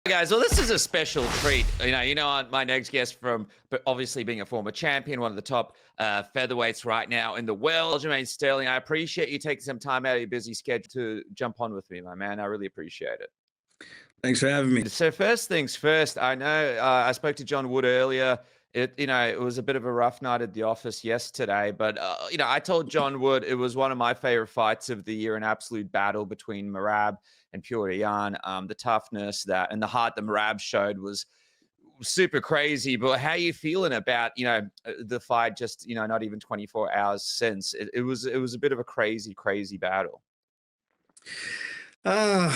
Guys, well, this is a special treat. My next guest but obviously being a former champion, one of the top featherweights right now in the world, Aljamain Sterling. I appreciate you taking some time out of your busy schedule to jump on with me, my man. I really appreciate it. Thanks for having me. So first things first, I know I spoke to John Wood earlier. It was a bit of a rough night at the office yesterday, but I told John Wood it was one of my favorite fights of the year, an absolute battle between Merab and Petr Yan. The toughness and the heart that Merab showed was super crazy. But how are you feeling about the fight? Just not even 24 hours since it was a bit of a crazy battle. I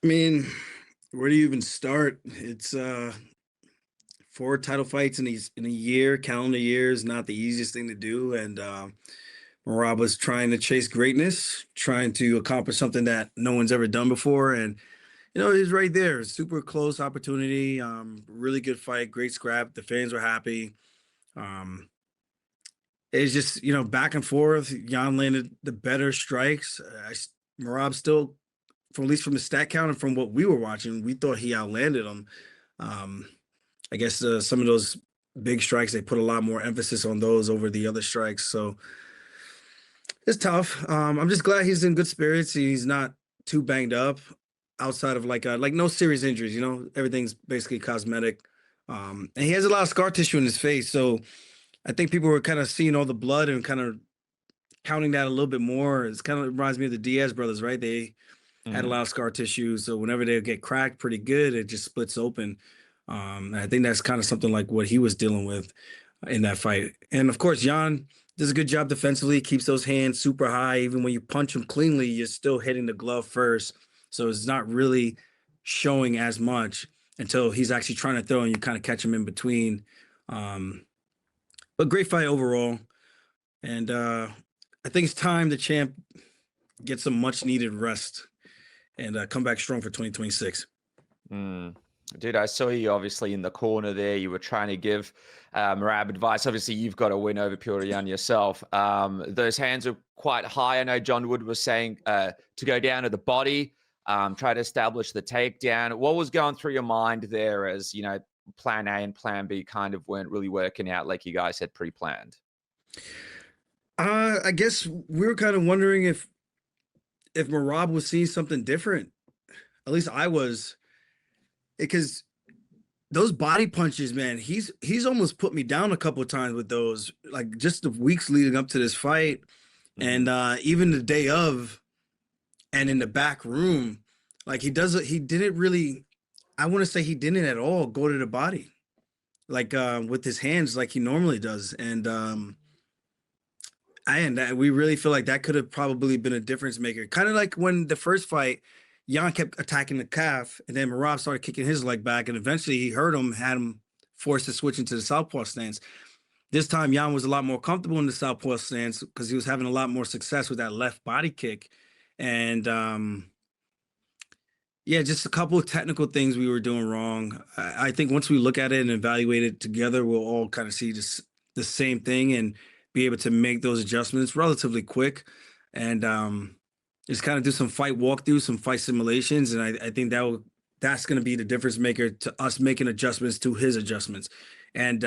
mean, where do you even start? It's 4 title fights in a year, calendar year is not the easiest thing to do. And Merab was trying to chase greatness, trying to accomplish something that no one's ever done before. And he's right there. Super close opportunity. Really good fight, great scrap. The fans were happy. It's just back and forth. Yan landed the better strikes. Merab still, at least from the stat count and from what we were watching, we thought he outlanded him. I guess some of those big strikes, they put a lot more emphasis on those over the other strikes. So it's tough. I'm just glad he's in good spirits. He's not too banged up outside of like no serious injuries. Everything's basically cosmetic. And he has a lot of scar tissue in his face. So I think people were kind of seeing all the blood and kind of counting that a little bit more. It's kind of reminds me of the Diaz brothers, right? They had a lot of scar tissue. So whenever they get cracked pretty good, it just splits open. And I think that's kind of something like what he was dealing with in that fight. And of course, Yan does a good job defensively, keeps those hands super high. Even when you punch him cleanly, you're still hitting the glove first. So it's not really showing as much until he's actually trying to throw and you kind of catch him in between. But great fight overall. And I think it's time the champ get some much needed rest and come back strong for 2026. Dude, I saw you obviously in the corner there. You were trying to give Merab advice. Obviously, you've got a win over Petr Yan yourself. Those hands are quite high. I know John Wood was saying to go down to the body, try to establish the takedown. What was going through your mind there as, plan A and plan B kind of weren't really working out like you guys had pre-planned? I guess we were kind of wondering if Merab was seeing something different. At least I was. Because those body punches, man, he's almost put me down a couple of times with those, like just the weeks leading up to this fight. And even the day of and in the back room, like he didn't really, I want to say he didn't at all go to the body, like with his hands like he normally does. And we really feel like that could have probably been a difference maker. Kind of like when the first fight, Yan kept attacking the calf, and then Merab started kicking his leg back, and eventually he hurt him, had him forced to switch into the southpaw stance. This time, Yan was a lot more comfortable in the southpaw stance because he was having a lot more success with that left body kick. And just a couple of technical things we were doing wrong. I think once we look at it and evaluate it together, we'll all kind of see the same thing and be able to make those adjustments relatively quick. And just kind of do some fight walkthroughs, some fight simulations. And I think that's going to be the difference maker to us making adjustments to his adjustments. And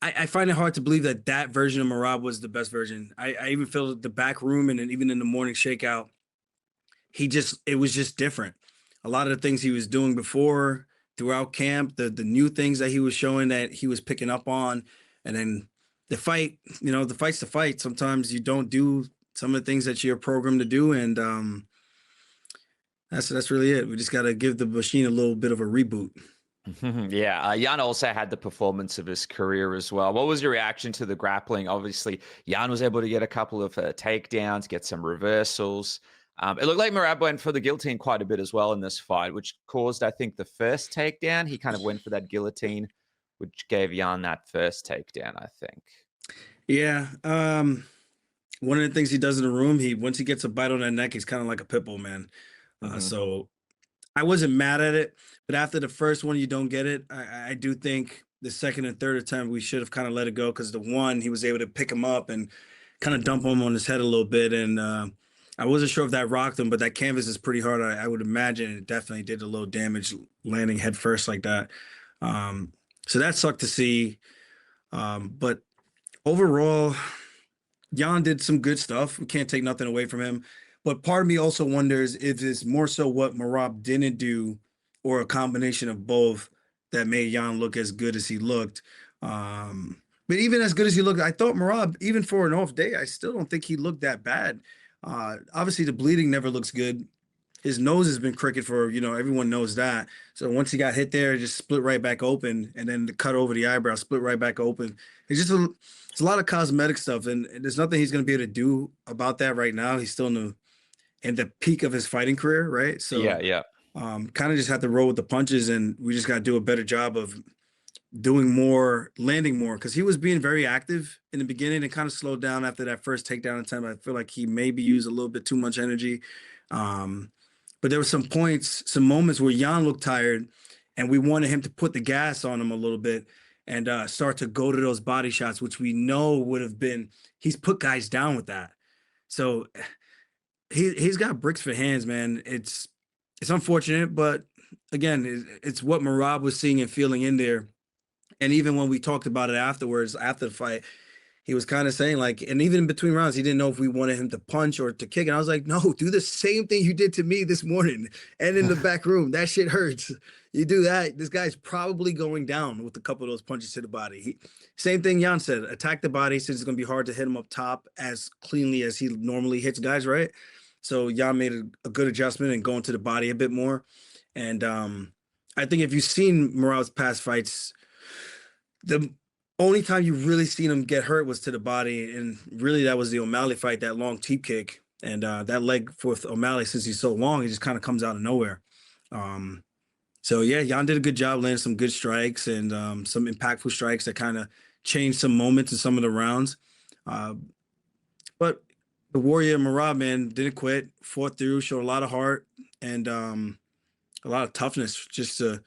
I find it hard to believe that version of Merab was the best version. I even feel the back room and even in the morning shakeout, it was just different. A lot of the things he was doing before throughout camp, the new things that he was showing that he was picking up on. And then the fight, the fight's the fight. Sometimes you don't do some of the things that you're programmed to do. And that's really it. We just got to give the machine a little bit of a reboot. Yeah. Yan also had the performance of his career as well. What was your reaction to the grappling? Obviously, Yan was able to get a couple of takedowns, get some reversals. It looked like Merab went for the guillotine quite a bit as well in this fight, which caused, I think, the first takedown. He kind of went for that guillotine, which gave Yan that first takedown, I think. Yeah. One of the things he does in the room, once he gets a bite on that neck, he's kind of like a pit bull, man. So I wasn't mad at it, but after the first one, you don't get it. I do think the second and third attempt, we should have kind of let it go because the one, he was able to pick him up and kind of dump him on his head a little bit. And I wasn't sure if that rocked him, but that canvas is pretty hard. I would imagine it definitely did a little damage landing head first like that. So that sucked to see. But overall, Yan did some good stuff. We can't take nothing away from him. But part of me also wonders if it's more so what Merab didn't do or a combination of both that made Yan look as good as he looked. But even as good as he looked, I thought Merab, even for an off day, I still don't think he looked that bad. Obviously, the bleeding never looks good. His nose has been crooked for, everyone knows that. So once he got hit there, it just split right back open. And then the cut over the eyebrow split right back open. It's a lot of cosmetic stuff. And there's nothing he's going to be able to do about that right now. He's still in the peak of his fighting career, right? So Yeah. kind of just have to roll with the punches. And we just got to do a better job of doing more, landing more, because he was being very active in the beginning and kind of slowed down after that first takedown attempt. I feel like he maybe used a little bit too much energy. But there were some points, some moments where Yan looked tired and we wanted him to put the gas on him a little bit and start to go to those body shots, which we know would have been, he's put guys down with that. So he's got bricks for hands, man. It's unfortunate, but again, it's what Merab was seeing and feeling in there. And even when we talked about it afterwards, after the fight, he was kind of saying like, and even in between rounds, he didn't know if we wanted him to punch or to kick. And I was like, no, do the same thing you did to me this morning and in the back room. That shit hurts. You do that, this guy's probably going down with a couple of those punches to the body. Same thing Yan said, attack the body since it's going to be hard to hit him up top as cleanly as he normally hits guys, right? So Yan made a good adjustment and going to the body a bit more. And I think if you've seen Merab's past fights, the only time you really seen him get hurt was to the body, and really that was the O'Malley fight, that long teep kick, and that leg with O'Malley, since he's so long, he just kind of comes out of nowhere. So yeah, Yan did a good job landing some good strikes and some impactful strikes that kind of changed some moments in some of the rounds. But the Warrior Merab, man, didn't quit, fought through, showed a lot of heart and a lot of toughness just to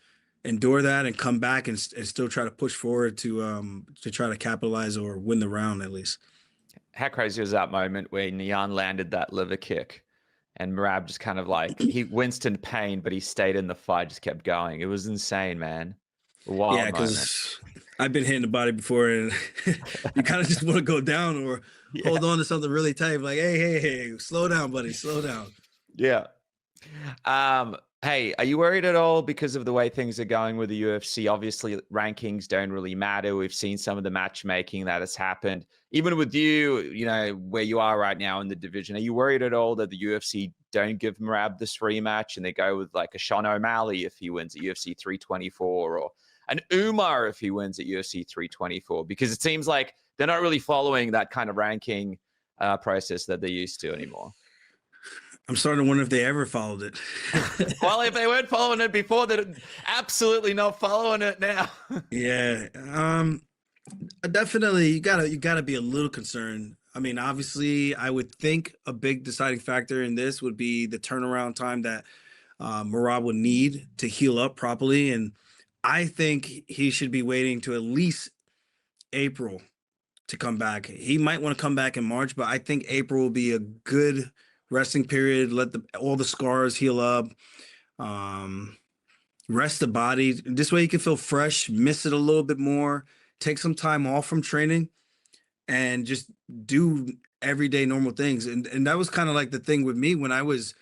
endure that and come back and still try to push forward to try to capitalize or win the round at least. How crazy was that moment when Yan landed that liver kick and Merab just kind of like, he winced in pain, but he stayed in the fight, just kept going. It was insane, man. A wild Yeah, because I've been hitting the body before and you kind of just want to go down or hold on to something really tight. Like, hey, slow down, buddy, slow down. Yeah. Hey, are you worried at all because of the way things are going with the UFC? Obviously, rankings don't really matter. We've seen some of the matchmaking that has happened. Even with you, where you are right now in the division, are you worried at all that the UFC don't give Merab this rematch and they go with like a Sean O'Malley if he wins at UFC 324 or an Umar if he wins at UFC 324? Because it seems like they're not really following that kind of ranking process that they used to anymore. I'm starting to wonder if they ever followed it. Well, if they weren't following it before, they're absolutely not following it now. Yeah. Definitely you gotta be a little concerned. I mean, obviously I would think a big deciding factor in this would be the turnaround time that Merab would need to heal up properly. And I think he should be waiting to at least April to come back. He might want to come back in March, but I think April will be a good resting period. Let all the scars heal up. Rest the body. This way you can feel fresh, miss it a little bit more, take some time off from training and just do everyday normal things. And that was kind of like the thing with me when I was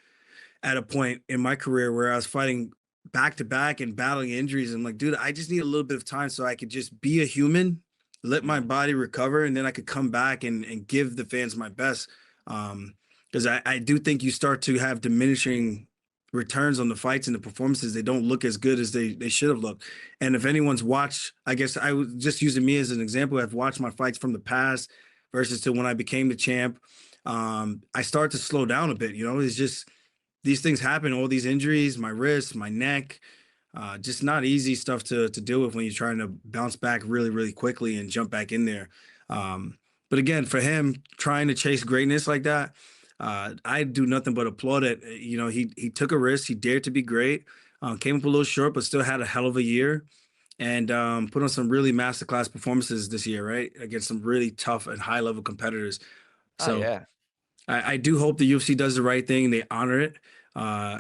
at a point in my career where I was fighting back to back and battling injuries. I'm like, dude, I just need a little bit of time so I could just be a human, let my body recover, and then I could come back and give the fans my best. Because I do think you start to have diminishing returns on the fights and the performances. They don't look as good as they should have looked. And if anyone's watched, I guess I was just using me as an example. I've watched my fights from the past versus to when I became the champ. I start to slow down a bit. It's just these things happen, all these injuries, my wrist, my neck, just not easy stuff to deal with when you're trying to bounce back really, really quickly and jump back in there. But again, for him trying to chase greatness like that, I do nothing but applaud it. He took a risk. He dared to be great. Came up a little short, but still had a hell of a year, and put on some really masterclass performances this year, right, against some really tough and high level competitors. So, yeah. I do hope the UFC does the right thing. They honor it. Uh,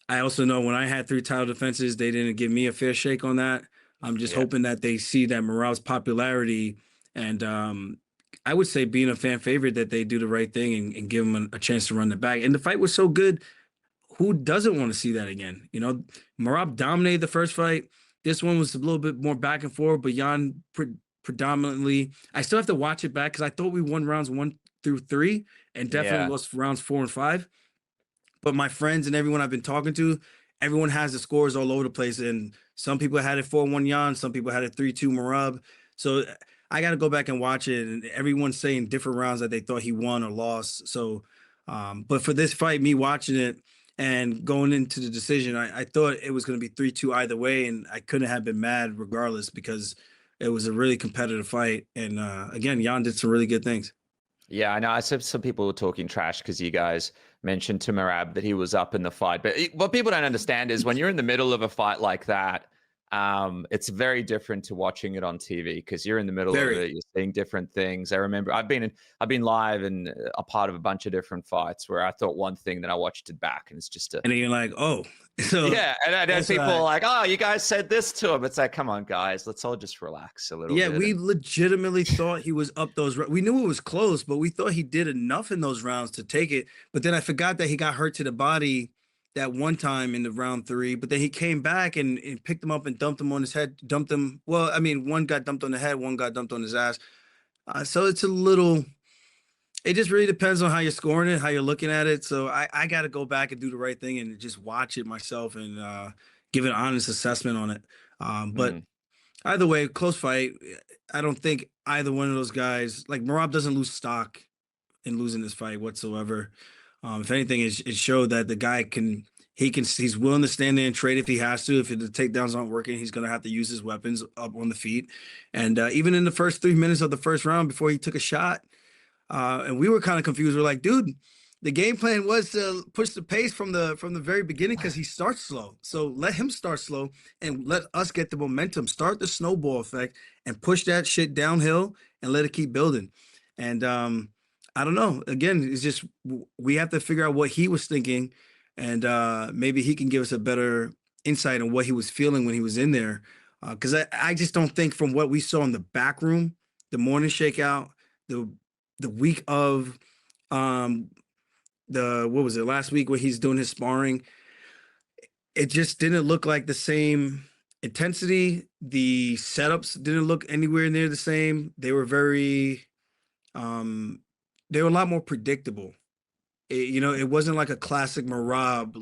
I also know when I had 3 title defenses, they didn't give me a fair shake on that. I'm just Yeah. hoping that they see that Merab's popularity and I would say being a fan favorite that they do the right thing and give him a chance to run the back. And the fight was so good. Who doesn't want to see that again? You know, Merab dominated the first fight. This one was a little bit more back and forth, but Yan predominantly. I still have to watch it back because I thought we won rounds 1 through 3 and definitely Yeah. lost rounds 4 and 5. But my friends and everyone I've been talking to, everyone has the scores all over the place. And some people had it 4-1 Yan, some people had it 3-2 Merab. So I got to go back and watch it. And everyone's saying different rounds that they thought he won or lost. So, but for this fight, me watching it and going into the decision, I thought it was going to be 3-2 either way. And I couldn't have been mad regardless because it was a really competitive fight. And again, Yan did some really good things. Yeah, I know. I said some people were talking trash because you guys mentioned to Merab that he was up in the fight. But what people don't understand is when you're in the middle of a fight like that, it's very different to watching it on TV because you're in the middle of it. You're seeing different things. I remember I've been live and a part of a bunch of different fights where I thought one thing, then I watched it back, and it's just and then you're like, oh, so yeah. And then people are like, oh, you guys said this to him. It's like, come on, guys, let's all just relax a little bit. Yeah, we legitimately thought he was up those. We knew it was close, but we thought he did enough in those rounds to take it. But then I forgot that he got hurt to the body that one time in the round 3. But then he came back and picked him up and dumped him on his head. Dumped him. Well, I mean, one got dumped on the head, one got dumped on his ass. So it's a little. It just really depends on how you're scoring it, how you're looking at it. So I got to go back and do the right thing and just watch it myself and give an honest assessment on it. But either way, close fight. I don't think either one of those guys, like Merab, doesn't lose stock in losing this fight whatsoever. If anything, it showed that the guy he's willing to stand there and trade if he has to. If the takedowns aren't working, he's going to have to use his weapons up on the feet. And even in the first 3 minutes of the first round, before he took a shot, and we were kind of confused. We're like, dude, the game plan was to push the pace from the very beginning because he starts slow. So let him start slow and let us get the momentum, start the snowball effect and push that shit downhill and let it keep building. And I don't know. Again, it's just we have to figure out what he was thinking and maybe he can give us a better insight on what he was feeling when he was in there. Because I just don't think from what we saw in the back room, the morning shakeout, the week of what was it last week where he's doing his sparring, it just didn't look like the same intensity. The setups didn't look anywhere near the same. They were very they were a lot more predictable. It wasn't like a classic Merab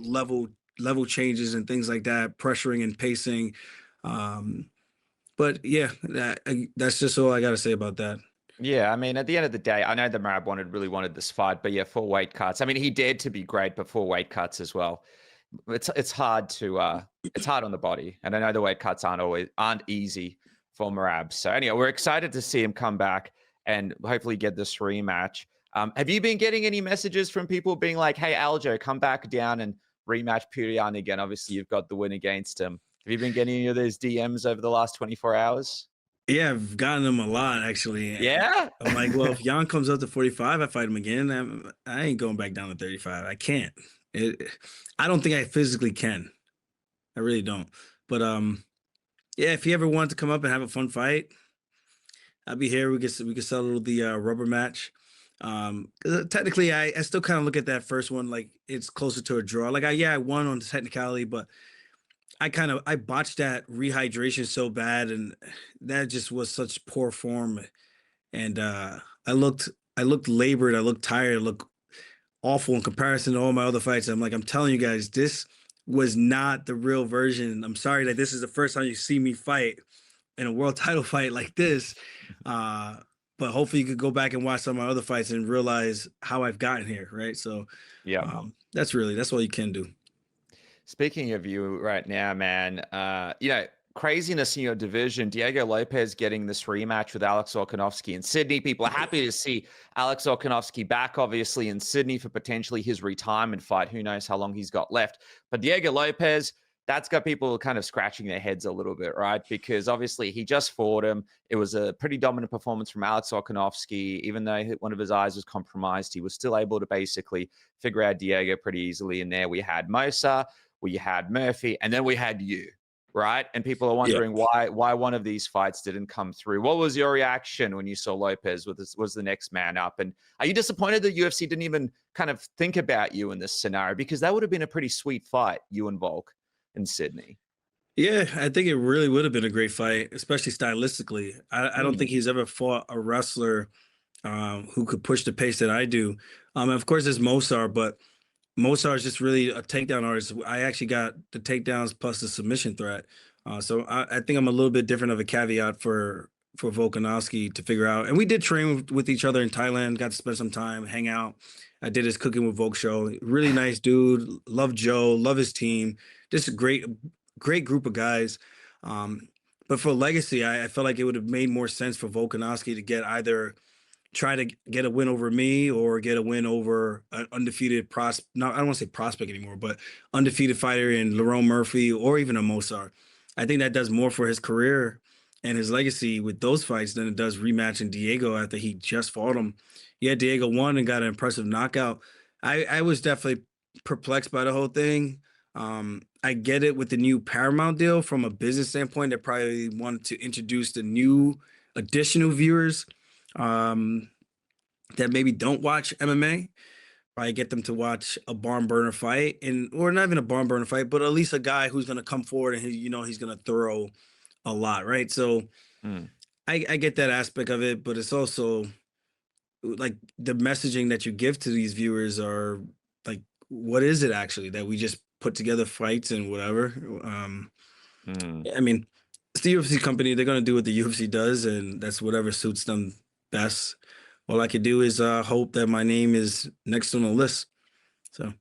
level changes and things like that, pressuring and pacing. But yeah, that's just all I got to say about that. Yeah, I mean, at the end of the day, I know that Merab really wanted this fight, but yeah, 4 weight cuts. I mean, he dared to be great, but 4 weight cuts as well. It's hard to it's hard on the body, and I know the weight cuts aren't easy for Merab. So anyway, we're excited to see him come back and hopefully get this rematch. Have you been getting any messages from people being like, "Hey, Aljo, come back down and rematch Petr Yan again"? Obviously, you've got the win against him. Have you been getting any of those DMs over the last 24 hours? Yeah, I've gotten them a lot actually. Yeah. I'm like, well, if Yan comes up to 45, I fight him again. I ain't going back down to 35. I can't. I don't think I physically can. I really don't. But yeah, if he ever wanted to come up and have a fun fight, I'll be here. We could settle the rubber match. 'Cause technically, I still kind of look at that first one like it's closer to a draw. Like I won on the technicality, but I botched that rehydration so bad, and that just was such poor form. And I looked labored, I looked tired, I looked awful in comparison to all my other fights. I'm like, I'm telling you guys, this was not the real version. I'm sorry that this is the first time you see me fight in a world title fight like this. But hopefully you could go back and watch some of my other fights and realize how I've gotten here, right? So Yeah. that's all you can do. Speaking of you right now, man, craziness in your division. Diego Lopes getting this rematch with Alex Volkanovski in Sydney. People are happy to see Alex Volkanovski back, obviously, in Sydney for potentially his retirement fight. Who knows how long he's got left. But Diego Lopes, that's got people kind of scratching their heads a little bit, right? Because obviously he just fought him. It was a pretty dominant performance from Alex Volkanovski. Even though one of his eyes was compromised, he was still able to basically figure out Diego pretty easily. And there we had Movsar, we had Murphy, and then we had you, right? And people are wondering why one of these fights didn't come through. What was your reaction when you saw Lopes was the next man up? And are you disappointed that UFC didn't even kind of think about you in this scenario? Because that would have been a pretty sweet fight, you and Volk in Sydney. Yeah, I think it really would have been a great fight, especially stylistically. I don't think he's ever fought a wrestler who could push the pace that I do. And of course, there's Movsar, but Movsar is just really a takedown artist. I actually got the takedowns plus the submission threat. So I think I'm a little bit different of a caveat for Volkanovski to figure out. And we did train with each other in Thailand, got to spend some time, hang out. I did his Cooking with Volk show. Really nice dude. Love Joe, love his team. Just a great group of guys. But for legacy, I felt like it would have made more sense for Volkanovski to get either try to get a win over me or get a win over an undefeated no, I don't want to say prospect anymore, but undefeated fighter in Lerone Murphy or even a Movsar. I think that does more for his career and his legacy with those fights than it does rematching Diego after he just fought him. Yeah, Diego won and got an impressive knockout. I was definitely perplexed by the whole thing. I get it with the new Paramount deal from a business standpoint. They probably wanted to introduce the new additional viewers that maybe don't watch MMA. Probably get them to watch a barn burner fight, or not even a barn burner fight, but at least a guy who's going to come forward and he's going to throw a lot, right? So I get that aspect of it, but it's also like the messaging that you give to these viewers are like, what is it actually that we just put together fights and whatever? I mean, it's the UFC company. They're going to do what the UFC does, and that's whatever suits them best. All I could do is hope that my name is next on the list. So.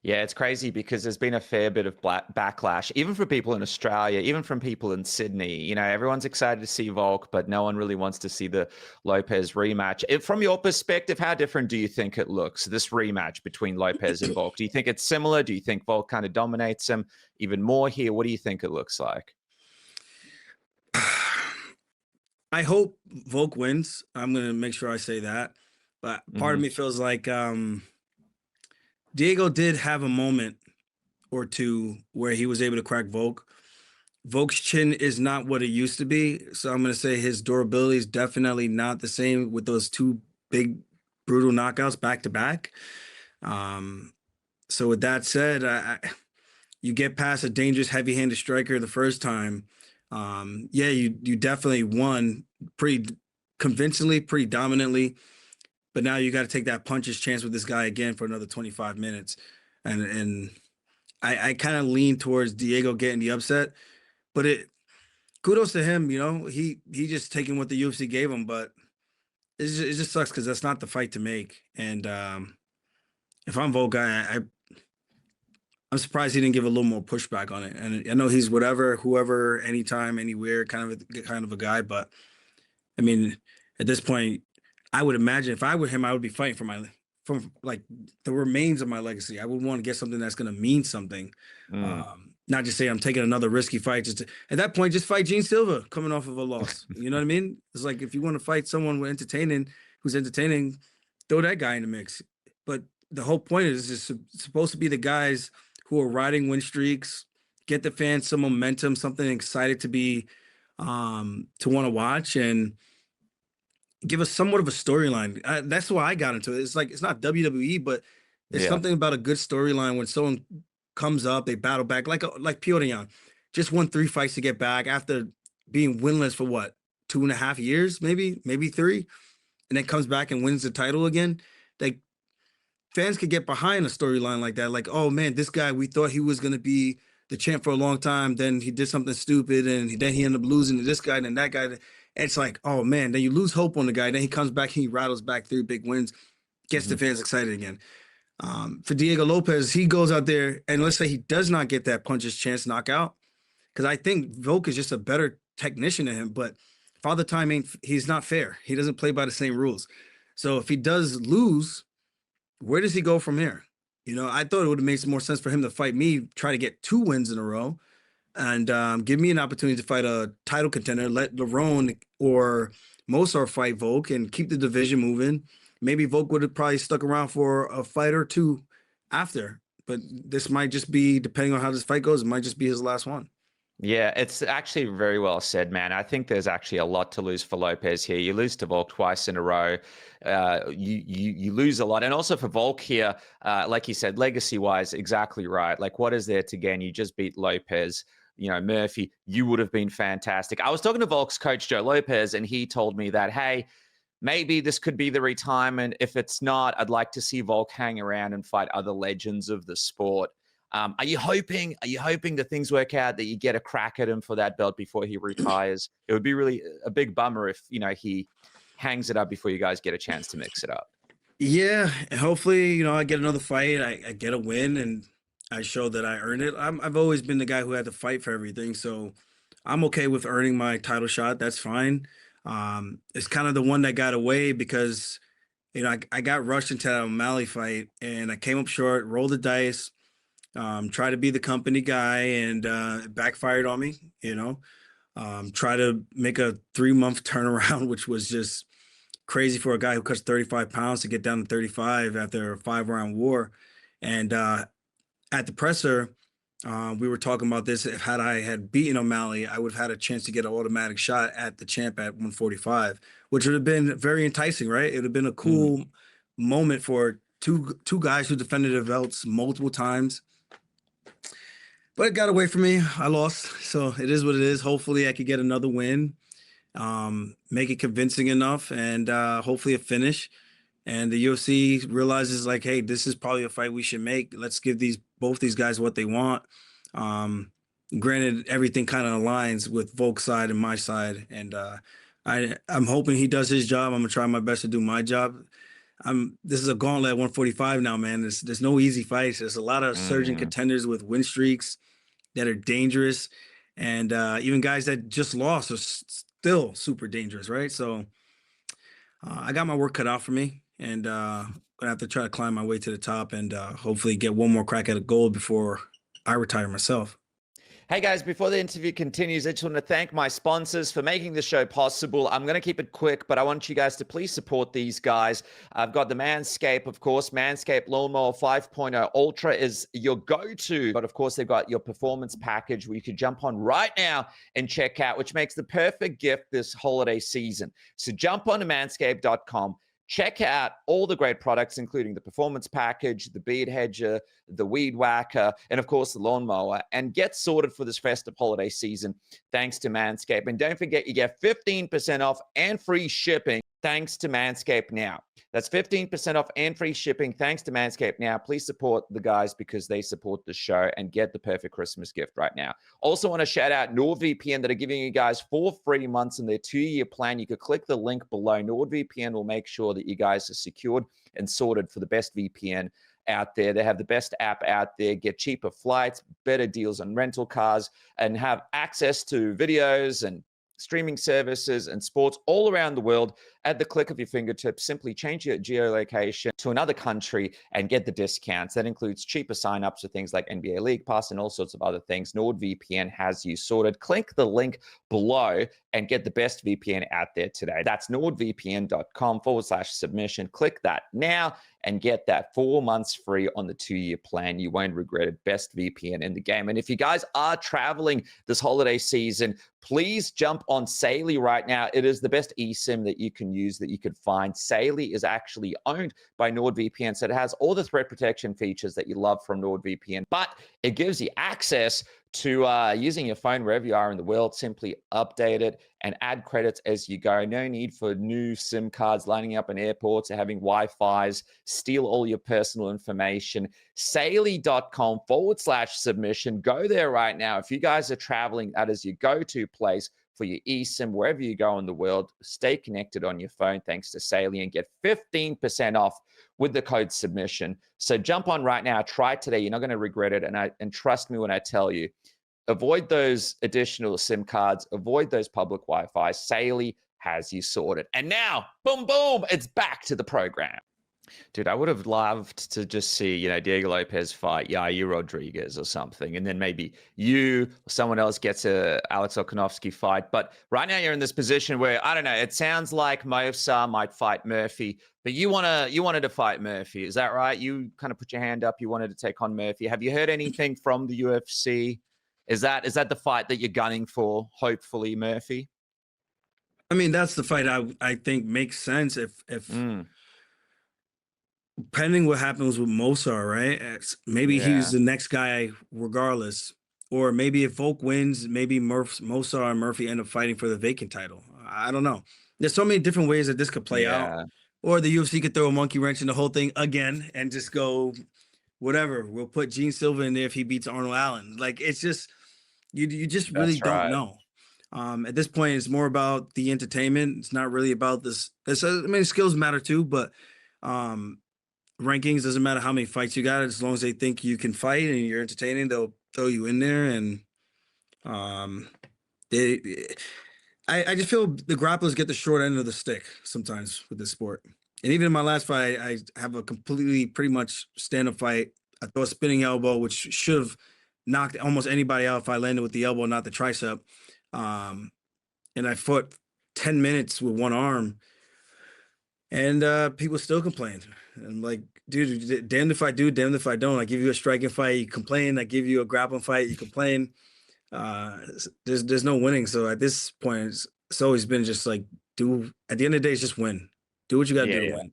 Yeah, it's crazy because there's been a fair bit of backlash, even for people in Australia, even from people in Sydney. You know, everyone's excited to see Volk, but no one really wants to see the Lopes rematch. From your perspective, how different do you think it looks, this rematch between Lopes and Volk? Do you think it's similar? Do you think Volk kind of dominates him even more here? What do you think it looks like? I hope Volk wins. I'm going to make sure I say that. But part of me feels like Diego did have a moment or two where he was able to crack Volk. Volk's chin is not what it used to be. So I'm going to say his durability is definitely not the same with those two big, brutal knockouts back to back. So with that said, you get past a dangerous, heavy-handed striker the first time. Yeah, you definitely won pretty convincingly, pretty dominantly. But now you got to take that puncher's chance with this guy again for another 25 minutes. And I kind of lean towards Diego getting the upset. But kudos to him, he just taking what the UFC gave him. But it just sucks because that's not the fight to make. And if I'm Volk, I'm surprised he didn't give a little more pushback on it. And I know he's whoever, anytime, anywhere, kind of a guy. But I mean, at this point, I would imagine if I were him, I would be fighting from like the remains of my legacy. I would want to get something that's going to mean something. Not just say I'm taking another risky fight. At that point, just fight Gene Silva coming off of a loss. You know what I mean? It's like if you want to fight someone who's entertaining, throw that guy in the mix. But the whole point is it's supposed to be the guys who are riding win streaks, get the fans some momentum, something excited to be to want to watch, and give us somewhat of a storyline. That's why I got into it. It's like it's not WWE, but it's something about a good storyline when someone comes up, they battle back, like Petr Yan, just won 3 fights to get back after being winless for what, 2.5 years, maybe 3, and then comes back and wins the title again. Like fans could get behind a storyline like that. Like, oh man, this guy, we thought he was gonna be the champ for a long time. Then he did something stupid, and then he ended up losing to this guy and then that guy. It's like, oh man, then you lose hope on the guy. Then he comes back, he rattles back 3 big wins, gets the fans excited again. For Diego Lopes, he goes out there and let's say he does not get that puncher's chance knockout, because I think Volk is just a better technician than him. But Father Time he's not fair. He doesn't play by the same rules. So if he does lose, where does he go from there? I thought it would have made some more sense for him to fight me, try to get 2 wins in a row, and give me an opportunity to fight a title contender. Let Lerone or Movsar fight Volk and keep the division moving. Maybe Volk would have probably stuck around for a fight or two after, but this might just be, depending on how this fight goes, it might just be his last one. Yeah, it's actually very well said, man. I think there's actually a lot to lose for Lopez here. You lose to Volk twice in a row. You lose a lot. And also for Volk here, like you said, legacy-wise, exactly right. Like, what is there to gain? You just beat Lopez. Murphy, you would have been fantastic. I was talking to Volk's coach, Joe Lopez, and he told me that, hey, maybe this could be the retirement. If it's not, I'd like to see Volk hang around and fight other legends of the sport. Are you hoping that things work out, that you get a crack at him for that belt before he retires? It would be really a big bummer if, he hangs it up before you guys get a chance to mix it up. Yeah, and hopefully, I get another fight, I get a win, and I show that I earned it. I've always been the guy who had to fight for everything, so I'm okay with earning my title shot. That's fine. It's kind of the one that got away because, I got rushed into that O'Malley fight, and I came up short, rolled the dice, tried to be the company guy, and it backfired on me. Try to make a 3-month turnaround, which was just crazy for a guy who cuts 35 pounds to get down to 35 after a 5-round war. And at the presser, we were talking about this. Had I had beaten O'Malley, I would have had a chance to get an automatic shot at the champ at 145, which would have been very enticing, right? It would have been a cool moment for two guys who defended their belts multiple times. But it got away from me. I lost. So it is what it is. Hopefully I could get another win, make it convincing enough, and hopefully a finish. And the UFC realizes, like, hey, this is probably a fight we should make. Let's give both these guys what they want. Granted, everything kind of aligns with Volk's side and my side. And I'm hoping he does his job. I'm gonna try my best to do my job. This is a gauntlet at 145 now, man. There's no easy fights. There's a lot of surging contenders with win streaks that are dangerous, and even guys that just lost are still super dangerous, right? So I got my work cut out for me, and gonna have to try to climb my way to the top, and hopefully get one more crack at a gold before I retire myself. Hey guys, before the interview continues, I just want to thank my sponsors for making the show possible. I'm going to keep it quick, but I want you guys to please support these guys. I've got the Manscaped, of course. Manscaped Lawnmower 5.0 Ultra is your go-to. But of course, they've got your performance package where you can jump on right now and check out, which makes the perfect gift this holiday season. So jump on to manscaped.com. Check out all the great products, including the performance package, the beard hedger, the weed whacker, and of course the lawnmower, and get sorted for this festive holiday season thanks to Manscaped. And don't forget, you get 15% off and free shipping thanks to Manscaped now. That's 15% off and free shipping thanks to Manscaped now. Please support the guys because they support the show, and get the perfect Christmas gift right now. Also want to shout out NordVPN that are giving you guys 4 free months in their 2-year plan. You could click the link below. NordVPN will make sure that you guys are secured and sorted for the best VPN out there. They have the best app out there. Get cheaper flights, better deals on rental cars, and have access to videos and streaming services and sports all around the world at the click of your fingertips. Simply change your geolocation to another country and get the discounts. That includes cheaper signups for things like NBA League Pass and all sorts of other things. NordVPN has you sorted. Click the link below and get the best VPN out there today. That's nordvpn.com/submission. Click that now and get that 4 months free on the 2-year plan. You won't regret it. Best VPN in the game. And if you guys are traveling this holiday season, please jump on Saley right now. It is the best eSIM that you can use, that you could find. Saley is actually owned by NordVPN, so it has all the threat protection features that you love from NordVPN, but it gives you access to using your phone wherever you are in the world. Simply update it and add credits as you go. No need for new SIM cards lining up in airports or having Wi-Fi's steal all your personal information. Saley.com/submission. Go there right now. If you guys are traveling, that is your go-to place for your eSIM wherever you go in the world. Stay connected on your phone thanks to Saley, and get 15% off with the code submission. So jump on right now. Try it today. You're not going to regret it. And trust me when I tell you, avoid those additional SIM cards. Avoid those public Wi-Fi. Saley has you sorted. And now, boom, boom, it's back to the program. Dude, I would have loved to just see, Diego Lopes fight Yair Rodriguez or something, and then maybe you or someone else gets a Alex Volkanovski fight. But right now you're in this position where I don't know. It sounds like Movsar might fight Murphy, but you wanted to fight Murphy, is that right? You kind of put your hand up. You wanted to take on Murphy. Have you heard anything from the UFC? Is that the fight that you're gunning for? Hopefully, Murphy. I mean, that's the fight I think makes sense if Mm, pending what happens with Movsar, right? Maybe he's yeah, the next guy regardless. Or maybe if Volk wins, maybe Movsar and Murphy end up fighting for the vacant title. I don't know. There's so many different ways that this could play out. yeah, Or the UFC could throw a monkey wrench in the whole thing again and just go, whatever. We'll put Gene Silva in there if he beats Arnold Allen. Like it's just you just really that's don't right. know. At this point, it's more about the entertainment. It's not really about this. I mean, skills matter too, but um, rankings doesn't matter how many fights you got. As long as they think you can fight and you're entertaining, they'll throw you in there. And um, they, I just feel the grapplers get the short end of the stick sometimes with this sport. And even in my last fight, I have a completely pretty much stand up fight. I throw a spinning elbow, which should have knocked almost anybody out if I landed with the elbow, not the tricep. Um, and I fought 10 minutes with one arm, and people still complain. And like, dude, damned if I do, damned if I don't. I give you a striking fight, you complain. I give you a grappling fight, you complain. There's no winning. So at this point, it's always been just like do. At the end of the day, it's just win. Do what you got to Yeah, do to yeah. win.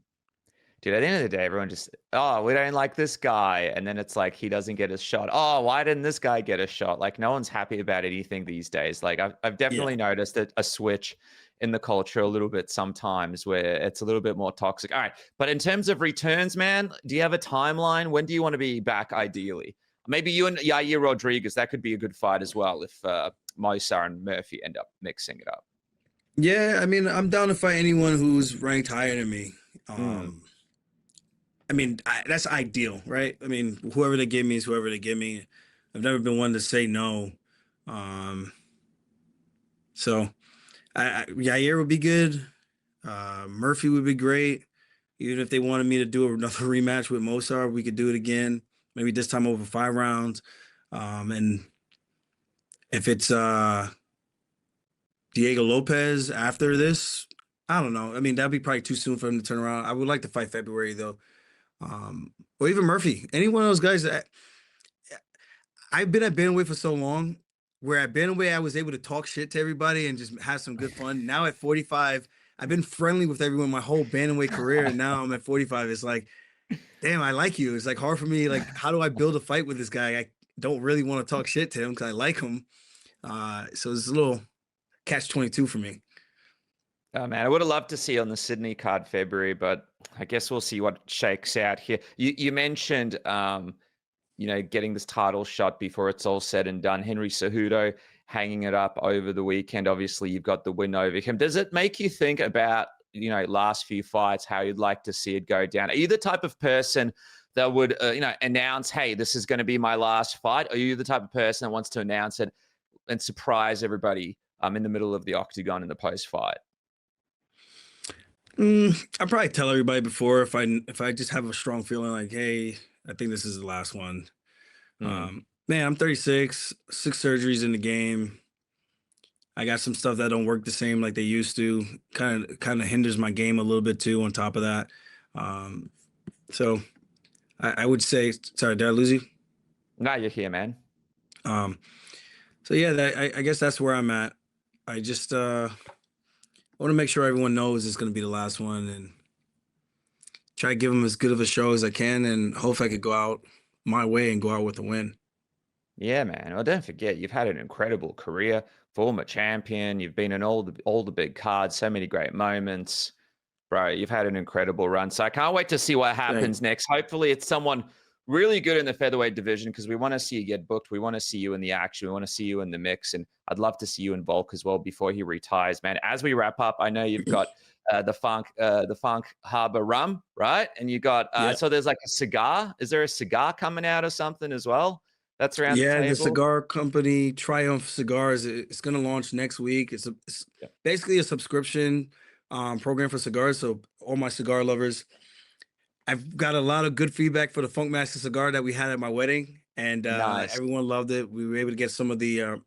Dude, at the end of the day, everyone just, oh, we don't like this guy. And then it's like he doesn't get a shot. Oh, why didn't this guy get a shot? Like, no one's happy about anything these days. Like, I've Yeah. definitely noticed a switch in the culture a little bit sometimes where it's a little bit more toxic. All right. But in terms of returns, man, do you have a timeline? When do you want to be back ideally? Maybe you and Yair Rodriguez, that could be a good fight as well if Movsar and Murphy end up mixing it up. Yeah, I mean, I'm down to fight anyone who's ranked higher than me. Mm, I mean, that's ideal, right? I mean, whoever they give me is whoever they give me. I've never been one to say no. Um, so Yair would be good. Murphy would be great. Even if they wanted me to do another rematch with Movsar, we could do it again. Maybe this time over 5 rounds. And if it's Diego Lopes after this, I don't know. I mean, that'd be probably too soon for him to turn around. I would like to fight February though. Or even Murphy. Any one of those guys that I've been at Bantamweight for so long, where at Bantamweight I was able to talk shit to everybody and just have some good fun. Now at 45, I've been friendly with everyone my whole Bantamweight career, and now I'm at 45. It's like, damn, I like you. It's like hard for me. Like, how do I build a fight with this guy? I don't really want to talk shit to him because I like him. So it's a little catch-22 for me. Oh man, I would have loved to see on the Sydney card February, but I guess we'll see what shakes out here. You mentioned getting this title shot before it's all said and done. Henry Cejudo hanging it up over the weekend. Obviously, you've got the win over him. Does it make you think about, last few fights, how you'd like to see it go down? Are you the type of person that would, announce, hey, this is going to be my last fight? Or are you the type of person that wants to announce it and surprise everybody in the middle of the octagon in the post-fight? I'll probably tell everybody before if I just have a strong feeling like, hey, I think this is the last one. Hmm. Man, I'm 36, 6 surgeries in the game. I got some stuff that don't work the same like they used to. Kind of hinders my game a little bit too. On top of that, um, so I would say, sorry, did I lose you? No, you're here, man. Um, so yeah, I guess that's where I'm at. I just want to make sure everyone knows it's going to be the last one and try to give them as good of a show as I can, and hope I could go out my way and go out with a win. Yeah, man. Well, don't forget, you've had an incredible career, former champion. You've been in all the big cards, so many great moments, bro. You've had an incredible run. So I can't wait to see what Thank happens next. Hopefully, it's someone really good in the featherweight division because we want to see you get booked. We want to see you in the action. We want to see you in the mix, and I'd love to see you in Volk as well before he retires, man. As we wrap up, I know you've got the Funk Harbor rum, right? And you got Yeah. so there's like a cigar. Is there a cigar coming out or something as well? That's around the Yeah, the table. cigar company Triumph Cigars, it's going to launch next week. It's Yeah. basically a subscription program for cigars. So all my cigar lovers, I've got a lot of good feedback for the Funk Master cigar that we had at my wedding, and Nice. everyone loved it. We were able to get some of the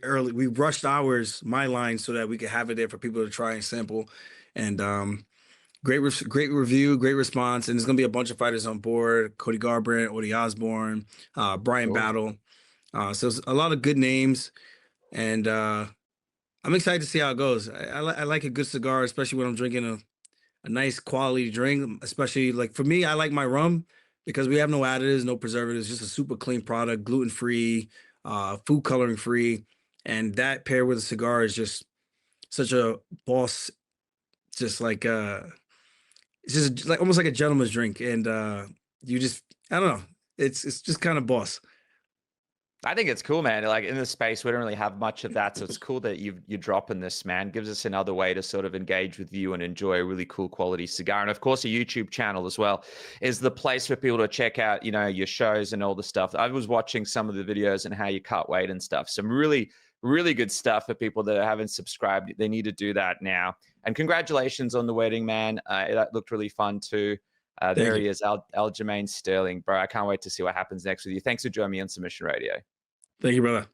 early. We rushed my line, so that we could have it there for people to try and sample. And great review, great response, and there's gonna be a bunch of fighters on board: Cody Garbrandt, Odie Osborne, Brian Cool. Battle. So it's a lot of good names, and I'm excited to see how it goes. I like a good cigar, especially when I'm drinking a nice quality drink. Especially like for me, I like my rum because we have no additives, no preservatives, just a super clean product, gluten free, food coloring free, and that paired with a cigar is just such a boss. Just like it's just like almost like a gentleman's drink, and you just I don't know. It's just kind of boss. I think it's cool, man. Like in this space, we don't really have much of that, so it's cool that you're dropping this, man. Gives us another way to sort of engage with you and enjoy a really cool quality cigar. And of course, a YouTube channel as well is the place for people to check out, your shows and all the stuff. I was watching some of the videos and how you cut weight and stuff. Some really, really good stuff for people that haven't subscribed. They need to do that now. And congratulations on the wedding, man. It looked really fun too. There he is, Aljamain Sterling, bro. I can't wait to see what happens next with you. Thanks for joining me on Submission Radio. Thank you, brother.